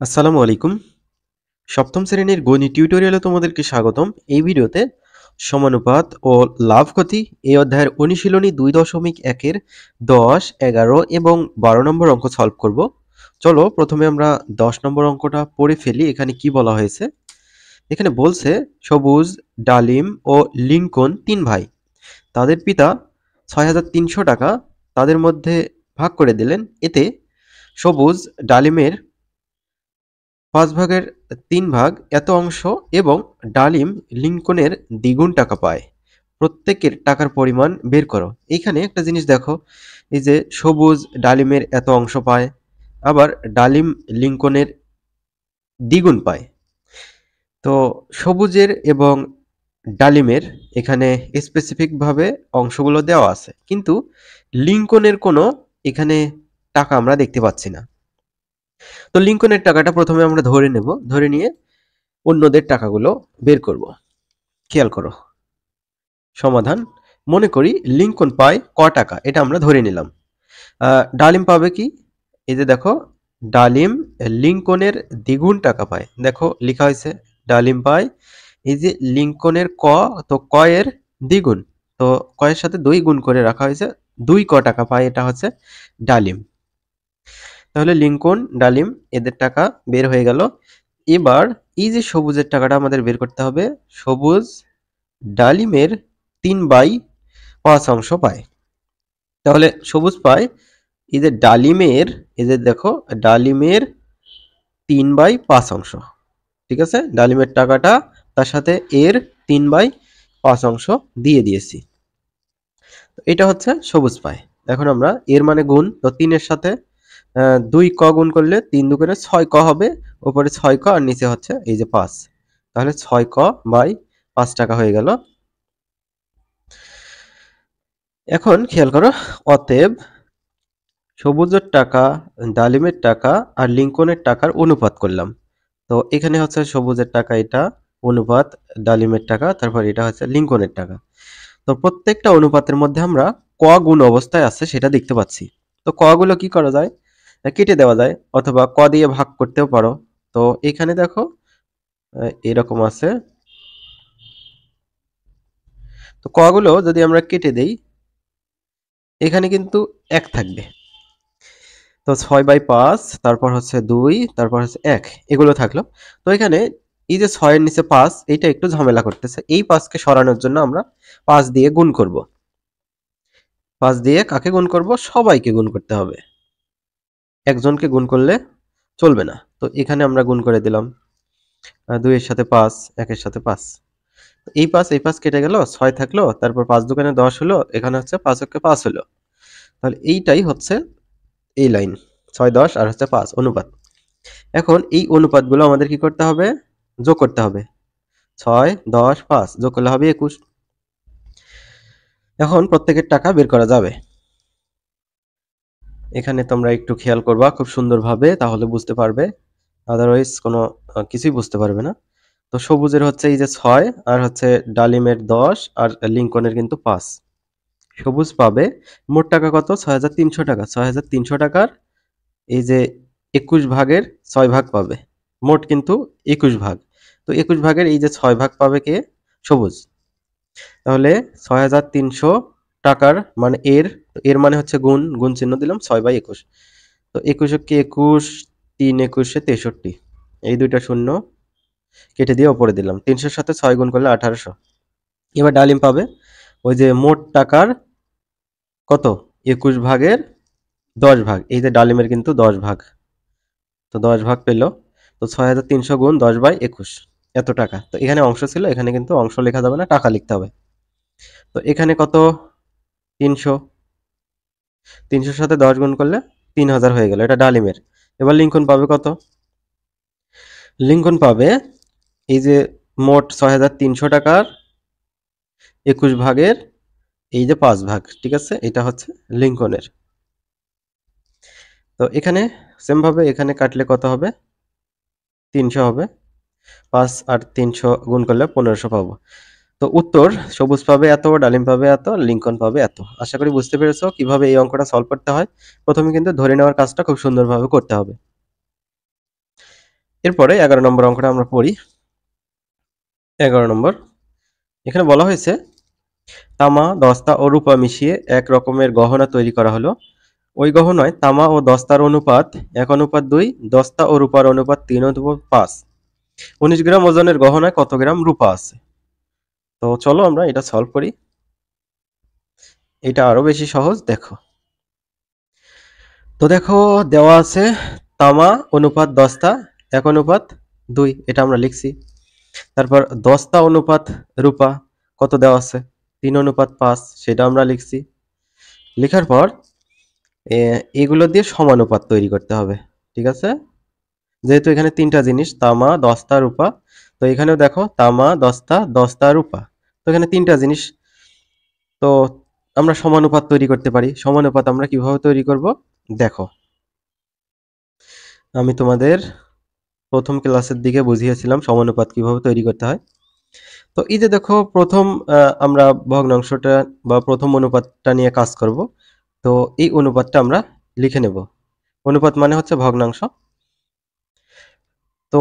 আসসালামু আলাইকুম। সপ্তম শ্রেণীর গণিত টিউটোরিয়ালে তোমাদেরকে স্বাগতম। এই ভিডিওতে সমানুপাত ও লাভ ক্ষতি এই অধ্যায়ের অনুশীলনী 2.1 এর 10, 11 এবং 12 নম্বর অঙ্ক সলভ করব। চলো প্রথমে আমরা 10 নম্বর অঙ্কটা পড়ে ফেলি। এখানে কি বলা হয়েছে? এখানে বলছে সবুজ, ডালিম ও লিংকন 3 ভাই। তাদের পিতা 6,300 টাকা তাদের মধ্যে ভাগ করে দিলেন। এতে সবুজ ডালিমের 5 ভাগের 3 ভাগ এত অংশ এবং ডালিম লিংকনের দ্বিগুণ টাকা পায়। প্রত্যেকের টাকার পরিমাণ বের করো। এইখানে একটা জিনিস দেখো, এই যে সবুজ ডালিমের এত অংশ পায়, আবার ডালিম লিংকনের দ্বিগুণ পায়। তো সবুজের এবং ডালিমের এখানে স্পেসিফিকভাবে অংশগুলো দেওয়া আছে, কিন্তু লিংকনের কোনো এখানে টাকা আমরা দেখতে পাচ্ছি না। তো লিংকনের টাকাটা প্রথমে আমরা ধরে নেব, ধরে নিয়ে অন্যদের টাকাগুলো বের করব। খেয়াল করো সমাধান। মনে করি লিংকন পায় ক টাকা, এটা আমরা ধরে নিলাম। ডালিম পাবে কি? এই যে দেখো, ডালিম লিংকনের দ্বিগুণ টাকা পায়। দেখো লেখা হয়েছে ডালিম পায়, এই যে লিংকনের ক, তো ক এর দ্বিগুণ, তো ক এর সাথে 2 গুণ করে রাখা হয়েছে, 2 ক টাকা পায়, এটা হচ্ছে ডালিম। তাহলে লিংকন ডালিম এদের টাকা বের হয়ে গেল। এবার এই যে সবুজের টাকাটা আমাদের বের করতে হবে। সবুজ ডালিমের 3/5 অংশ পায়। তাহলে সবুজ পায় এই যে ডালিমের, এই যে দেখো ডালিমের 3/5 অংশ। ঠিক আছে, ডালিমের টাকাটা তার সাথে এর 3/5 অংশ দিয়ে দিয়েছি। এটা হচ্ছে সবুজ পায়। এখন আমরা এর মানে গুণ, তো 3 এর সাথে 2 ক গুণ করলে 3 দুগুণে 6 ক হবে, উপরে 6 ক আর নিচে হচ্ছে এই যে 5। তাহলে 6 ক বাই 5 টাকা হয়ে গেল। এখন খেয়াল করো, অতএব সবুজের টাকা, ডালিমের টাকা আর লিংকনের টাকার অনুপাত করলাম। তো এখানে হচ্ছে সবুজের টাকা, এটা অনুপাত ডালিমের টাকা, তারপর এটা হচ্ছে লিংকনের টাকা। তো প্রত্যেকটা অনুপাতের মধ্যে আমরা ক গুণ অবস্থায় আছে সেটা দেখতে পাচ্ছি। তো ক গুলো কি করা যায়? কেটে দেওয়া যায়, অথবা ক দিয়ে ভাগ করতেও পারো। তো এখানে দেখো এরকম আছে। তো ক গুলো যদি আমরা কেটে দেই, এখানে কিন্তু 1 থাকবে। তো 6/5, তারপর হচ্ছে 2, তারপর হচ্ছে 1, এগুলো থাকলো। তো এখানে এই যে 6 এর নিচে 5, এইটা একটু ঝামেলা করতেছে। এই 5 কে সরানোর জন্য আমরা 5 দিয়ে গুণ করব। 5 দিয়ে কাকে গুণ করব? সবাইকে গুণ করতে হবে। একজনকে গুণ করলে চলবে না। তো এখানে আমরা গুণ করে দিলাম। 2 এর সাথে 5, 1 এর সাথে 5। এই 5 এই 5 কেটে গেল, 6 থাকলো, তারপর 5 দুগুণে 10 হলো, এখানে হচ্ছে 5 একে 5 হলো। তাহলে এইটাই হচ্ছে এই লাইন, 6, 10 আর হচ্ছে 5 অনুপাত। এখন এই অনুপাতগুলো আমাদের কি করতে হবে? যোগ করতে হবে। 6, 10, 5 যোগ করলে হবে 21। এখন প্রত্যেকের টাকা বের করা যাবে। এখানে তোমরা একটু খেয়াল করবা খুব সুন্দরভাবে, তাহলে বুঝতে পারবে। আদারওয়াইজ কোনো কিছুই বুঝতে পারবে না। তো সবুজের হচ্ছে এই যে 6, আর হচ্ছে ডালিমের 10, আর লিংকনের কিন্তু 5। সবুজ পাবে মোট টাকা কত? 6,300 টাকা। 6,300 টাকার এই যে 21 ভাগের 6 ভাগ পাবে। মোট কিন্তু 21 ভাগ। তো 21 ভাগের এই যে 6 ভাগ পাবে কে? সবুজ। তাহলে 6,300 টাকার মানে এর মানে হচ্ছে গুণ, গুণ চিহ্ন দিলাম 6/21। তো 21 কে 21, 3 21 63, এই দুইটা শূন্য কেটে দিয়ে উপরে দিলাম। 300 সাথে 6 গুণ করলে 1800। এবার ডালিম পাবে ওই যে মোট টাকার কত? 21 ভাগের 10 ভাগ। এই যে ডালিমের কিন্তু 10 ভাগ, তো 10 ভাগ পেল। তো 6,300 গুণ 10/21, এত টাকা। তো এখানে অংশ ছিল, এখানে কিন্তু অংশ লেখা যাবে না, টাকা লিখতে হবে। তো এখানে কত? 300। 300 সাথে 10 গুণ করলে 3000 হয়ে গেল, এটা ডালিমের। এবার লিংকন পাবে কত? লিংকন পাবে এই যে মোট 6,300 টাকার 21 ভাগের এই যে 5 ভাগ। ঠিক আছে, এটা হচ্ছে লিংকনের। তো এখানে সেম ভাবে এখানে কাটলে কত হবে? 300 হবে। 5 আর 300 গুণ করলে 1500 পাবো। তো উত্তর সবুজ পাবে এত, ডালিম পাবে এত, লিংকন পাবে এত। আশা করি বুঝতে পেরেছো কিভাবে এই অঙ্কটা সলভ করতে হয়। প্রথমে কিন্তু ধরে নেওয়ার কাজটা খুব সুন্দরভাবে করতে হবে। এরপরে 11 নম্বর অঙ্কটা আমরা পড়ি। 11 নম্বর, এখানে বলা হয়েছে তামা, দস্তা ও রূপা মিশিয়ে এক রকমের গহনা তৈরি করা হলো। ওই গহনায় তামা ও দস্তার অনুপাত 1:2, দস্তা ও রূপার অনুপাত 3:5। 19 গ্রাম ওজনের গহনায় কত গ্রাম রূপা আছে? তো চলো আমরা এটা সলভ করি। এটা আরো বেশি সহজ, দেখো। তো দেখো, দেওয়া আছে তামা অনুপাত দস্তা 1:2, এটা আমরা লিখছি। তারপর দস্তা অনুপাত রূপা কত দেওয়া আছে? 3:5, সেটা আমরা লিখছি। লেখার পর এগুলো দিয়ে সমানুপাত তৈরি করতে হবে, ঠিক আছে? যেহেতু এখানে তিনটা জিনিস, তামা, দস্তা, রূপা, তো এখানেও দেখো তামা, দস্তা, দস্তা, রূপা, তো এখানে তিনটা জিনিস। তো আমরা সমানুপাত তৈরি করতে পারি। সমানুপাত আমরা কিভাবে তৈরি করব? দেখো, আমি তোমাদের প্রথম ক্লাসের দিকে বুঝিয়েছিলাম সমানুপাত কিভাবে তৈরি করতে হয়। তো এই যে দেখো, প্রথম আমরা ভগ্নাংশটা বা প্রথম অনুপাতটা নিয়ে কাজ করব। তো এই অনুপাতটা আমরা লিখে নেব। অনুপাত মানে হচ্ছে ভগ্নাংশ। তো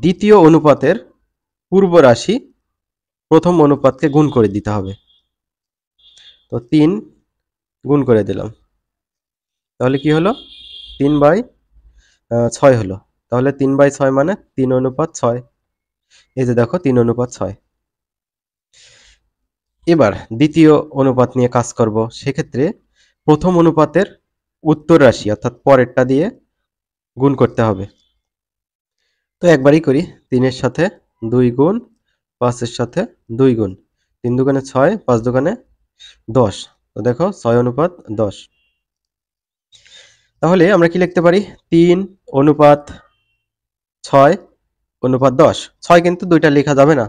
দ্বিতীয় অনুপাতের পূর্ব রাশি প্রথম অনুপাতকে গুণ করে দিতে হবে। তো 3 গুণ করে দিলাম, তাহলে কি হলো? 3/6 হলো। তাহলে 3/6 মানে 3:6। এই যে দেখো 3:6। এবার দ্বিতীয় অনুপাত নিয়ে কাজ করব। সেক্ষেত্রে প্রথম অনুপাতের উত্তর রাশি অর্থাৎ পরেরটা দিয়ে গুণ করতে হবে। তো একবারই করি। 3-এর সাথে 2 গুণ, 5-এর সাথে 2 গুণ, 3 দুগুণে 6, 5 দুগুণে 10। তো দেখো 6:10। তাহলে আমরা কি লিখতে পারি? 3:6:10। 6 কিন্তু দুইটা লেখা যাবে না।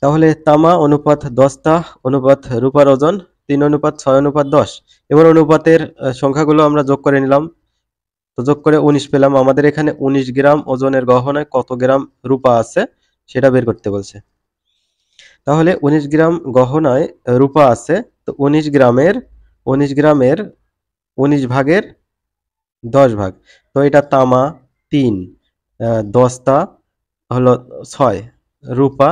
তাহলে তামা অনুপাত দস্তা অনুপাত রূপার ওজন 3:6:10। এবার অনুপাতের সংখ্যাগুলো আমরা যোগ করে নিলাম। তো যোগ করে 19 পেলাম। আমাদের এখানে 19 গ্রাম ওজনের গহনায় কত গ্রাম রূপা আছে সেটা বের করতে বলছে। তাহলে 19 গ্রাম গহনায় রূপা আছে। তো 19 গ্রামের 19 ভাগের 10 ভাগ। তো এটা তামা 3, দস্তা হলো 6, রূপা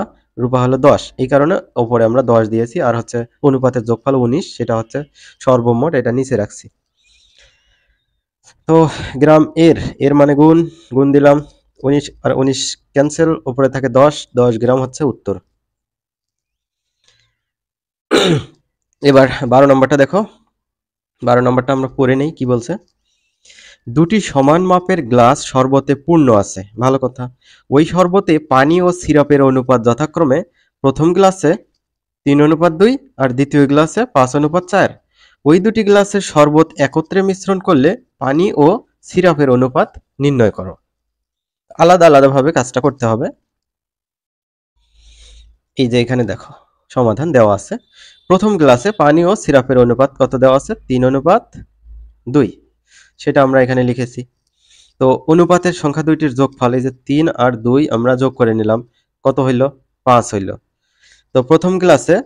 হলো 10। এই কারণে উপরে আমরা 10 দিয়েছি, আর হচ্ছে অনুপাতের যোগফল 19, সেটা হচ্ছে সর্বমোট, এটা নিচে রাখছি। তো গ্রাম এর মানে গুণ দিলাম। 19 আর 19 ক্যান্সেল, উপরে থাকে 10, 10 গ্রাম হচ্ছে উত্তর। এবার 12 নম্বরটা দেখো। 12 নম্বরটা আমরা পড়ে নেই কি বলছে। দুটি সমান মাপের গ্লাস শরবতে পূর্ণ আছে, ভালো কথা। ওই শরবতে পানি ও সিরাপের অনুপাত যথাক্রমে প্রথম গ্লাসে 3:2 আর দ্বিতীয় গ্লাসে 5:4। ওই দুটি গ্লাসের শরবত একত্রে মিশ্রণ করলে পানি ও সিরাপের অনুপাত নির্ণয় করো। আলাদা আলাদাভাবে কাজটা করতে হবে। এই যে এখানে দেখো সমাধান দেওয়া আছে। প্রথম গ্লাসে পানি ও সিরাপের অনুপাত কত দেওয়া আছে? 3:2, সেটা আমরা এখানে লিখেছি। তো অনুপাতের সংখ্যা দুইটির যোগফল, এই যে 3 আর 2 আমরা যোগ করে নিলাম, কত হইল? 5 হইল। তো প্রথম গ্লাসে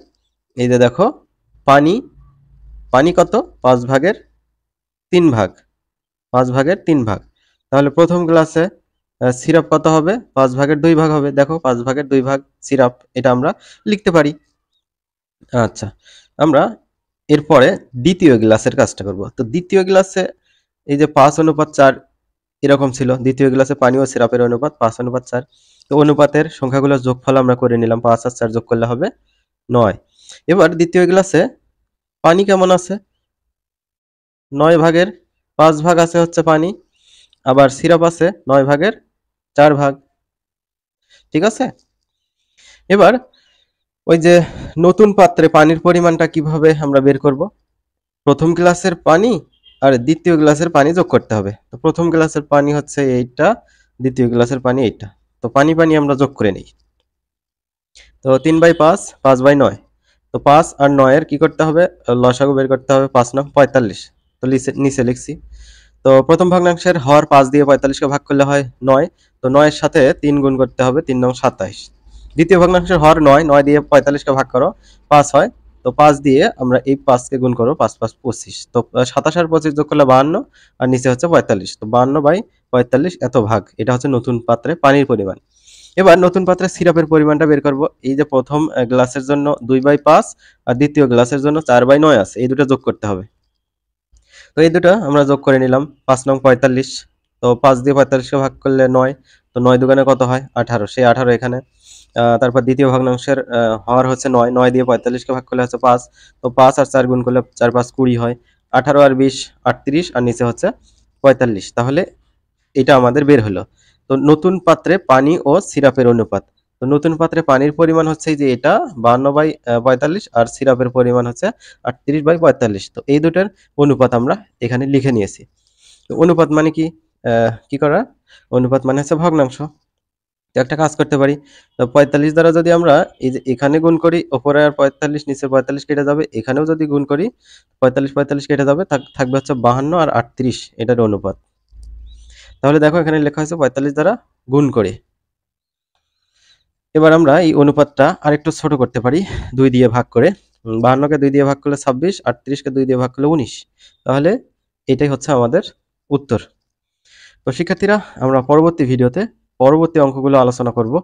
এই যে দেখো পানি কত? 5 ভাগের 3 ভাগ, 5 ভাগের 3 ভাগ। তাহলে প্রথম গ্লাসে সিরাপ কত হবে? 5 ভাগের 2 ভাগ হবে। দেখো 5 ভাগের 2 ভাগ সিরাপ, এটা আমরা লিখতে পারি। আচ্ছা, আমরা এরপরে দ্বিতীয় গ্লাসের কাজটা করব। তো দ্বিতীয় গ্লাসে এই যে 5:4 এরকম ছিল। দ্বিতীয় গ্লাসে পানি ও সিরাপের অনুপাত 5:4। তো অনুপাতের সংখ্যাগুলোর যোগফল আমরা করে নিলাম। 5 আর 4 যোগ করলে হবে 9। এবার দ্বিতীয় গ্লাসে পানি কেমন আছে? 9 ভাগের 5 ভাগ আছে হচ্ছে পানি, আবার সিরাপ আছে 9 ভাগের 4 ভাগ, ঠিক আছে? এবার ওই যে নতুন পাত্রে পানির পরিমাণটা কিভাবে আমরা বের করব? প্রথম গ্লাসের পানি আর দ্বিতীয় গ্লাসের পানি যোগ করতে হবে। তো প্রথম গ্লাসের পানি হচ্ছে এইটা, দ্বিতীয় গ্লাসের পানি এইটা। তো পানি পানি আমরা যোগ করে নিই। তো 3/5, 5/9। তো 5 আর 9 এর কি করতে হবে? লসাগু বের করতে হবে। 5 9 45। তো নিচে লিখছি। তো প্রথম ভগ্নাংশের হর 5 দিয়ে 45কে ভাগ করলে হয় 9। তো 9 এর সাথে 3 গুণ করতে হবে, 3 9 27। দ্বিতীয় ভগ্নাংশের হর 9, 9 দিয়ে 45কে ভাগ করো, 5 হয় তো 5 দিয়ে আমরা এই 5 কে গুণ করব, 5 5 25। তো 27 আর 25 যোগ করলে 52 আর নিচে হচ্ছে 45। তো 52/45 এত ভাগ। এটা হচ্ছে নতুন পাত্রে পানির পরিমাণ। এবার নতুন পাত্রে সিরাপের পরিমাণটা বের করব। এই যে প্রথম গ্লাসের জন্য 2/5 আর দ্বিতীয় গ্লাসের জন্য 4/9 আছে। এই দুটো যোগ করতে হবে। তো এই দুটো আমরা যোগ করে নিলাম। 5 নং 45। তো 5 দিয়ে 45 কে ভাগ করলে 9। তো 9 দুগুণে কত হয়? 18। সেই 18 এখানে। তারপর দ্বিতীয় ভগ্নাংশের হর হচ্ছে 9। 9 দিয়ে 45 কে ভাগ করলে হচ্ছে 5। তো 5 আর 4 গুণ করলে 4 5 20 হয়। 18 আর 20 38 আর নিচে হচ্ছে 45। তাহলে এটা আমাদের বের হলো। তো নতুন পাত্রে পানি ও সিরাপের অনুপাত। তো নতুন পাত্রে পানির পরিমাণ হচ্ছে এই যে এটা 52/45 আর সিরাপের পরিমাণ হচ্ছে 38/45। তো এই দুটোর অনুপাত আমরা এখানে লিখে নিয়েছি। তো অনুপাত মানে কি? কি করা? অনুপাত মানে হচ্ছে ভগ্নাংশ। তো একটা কাজ করতে পারি। তো 45 দ্বারা যদি আমরা এই যে এখানে গুণ করি, উপরে আর 45 নিচে 45 কেটে যাবে। এখানেও যদি গুণ করি 45 45 কেটে যাবে, থাকবে হচ্ছে 52 আর 38 এটার অনুপাত। তাহলে দেখো এখানে লেখা হয়েছে 45 দ্বারা গুণ করে। এবার আমরা এই অনুপাতটা আরেকটু ছোট করতে পারি 2 দিয়ে ভাগ করে। 52 কে 2 দিয়ে ভাগ করলে 26, 38 কে 2 দিয়ে ভাগ করলে 19। তাহলে এটাই হচ্ছে আমাদের উত্তর। তো শিক্ষার্থীরা, আমরা পরবর্তী ভিডিওতে পরবর্তী অঙ্কগুলো আলোচনা করব।